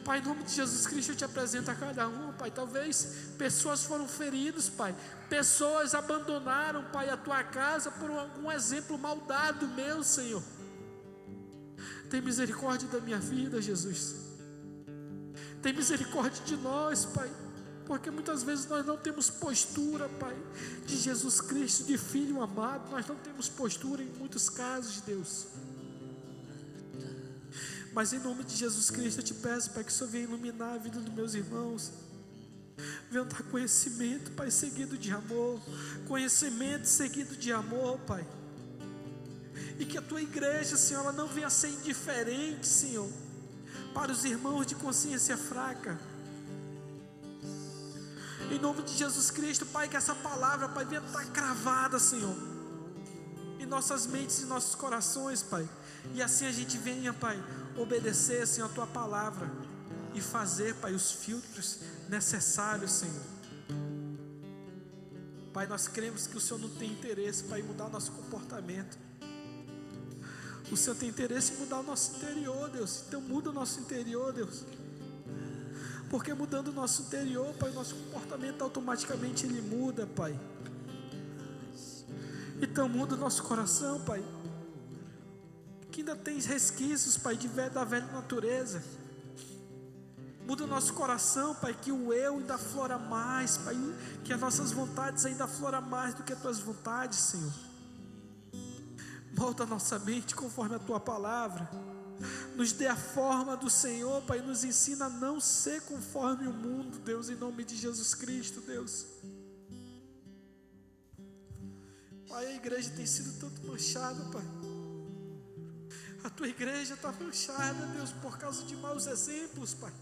Pai, em nome de Jesus Cristo, eu te apresento a cada um, Pai. Talvez pessoas foram feridas, Pai. Pessoas abandonaram, Pai, a tua casa por algum exemplo mal dado meu, Senhor. Tem misericórdia da minha vida, Jesus. Tem misericórdia de nós, Pai. Porque muitas vezes nós não temos postura, Pai, de Jesus Cristo, de Filho amado. Nós não temos postura em muitos casos, Deus. Mas em nome de Jesus Cristo eu te peço, Pai, que o Senhor venha iluminar a vida dos meus irmãos. Venha dar conhecimento, Pai, seguido de amor. Conhecimento seguido de amor, Pai. E que a tua igreja, Senhor, ela não venha ser indiferente, Senhor, para os irmãos de consciência fraca. Em nome de Jesus Cristo, Pai, que essa palavra, Pai, venha estar cravada, Senhor, em nossas mentes e nossos corações, Pai. E assim a gente venha, Pai, obedecer, Senhor, a tua palavra e fazer, Pai, os filtros necessários, Senhor. Pai, nós cremos que o Senhor não tem interesse, Pai, em mudar o nosso comportamento. O Senhor tem interesse em mudar o nosso interior, Deus. Então muda o nosso interior, Deus. Porque mudando o nosso interior, Pai, o nosso comportamento automaticamente ele muda, Pai. Então muda o nosso coração, Pai, que ainda tem resquícios, Pai, da velha natureza. Muda o nosso coração, Pai, que o eu ainda aflora mais, Pai, que as nossas vontades ainda afloram mais do que as tuas vontades, Senhor. Molda a nossa mente conforme a tua palavra. Nos dê a forma do Senhor, Pai. Nos ensina a não ser conforme o mundo, Deus, em nome de Jesus Cristo, Deus. Pai, a igreja tem sido tanto manchada, Pai. A tua igreja está manchada, Deus, por causa de maus exemplos, Pai.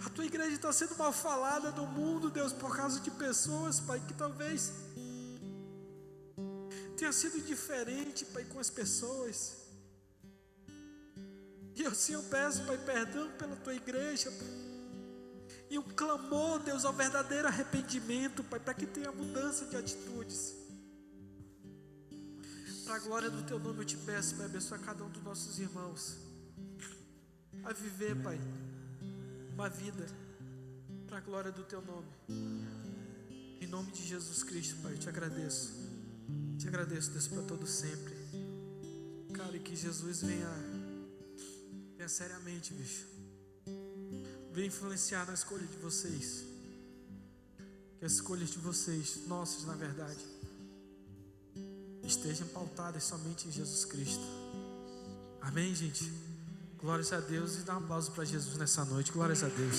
A tua igreja está sendo mal falada no mundo, Deus, por causa de pessoas, Pai, que talvez tenha sido diferente, Pai, com as pessoas. E eu, Senhor, peço, Pai, perdão pela tua igreja, Pai. E um clamor, Deus, ao verdadeiro arrependimento, Pai, para que tenha mudança de atitudes. Para a glória do teu nome eu te peço, Pai, abençoa cada um dos nossos irmãos a viver, Pai, uma vida para a glória do teu nome. Em nome de Jesus Cristo, Pai, eu te agradeço. Te agradeço, Deus, para todo sempre. Cara, e que Jesus venha seriamente, bicho, venha influenciar na escolha de vocês. Que as escolhas de vocês, nossas na verdade, estejam pautadas somente em Jesus Cristo. Amém, gente? Glórias a Deus, e dá um aplauso para Jesus nessa noite. Glórias a Deus.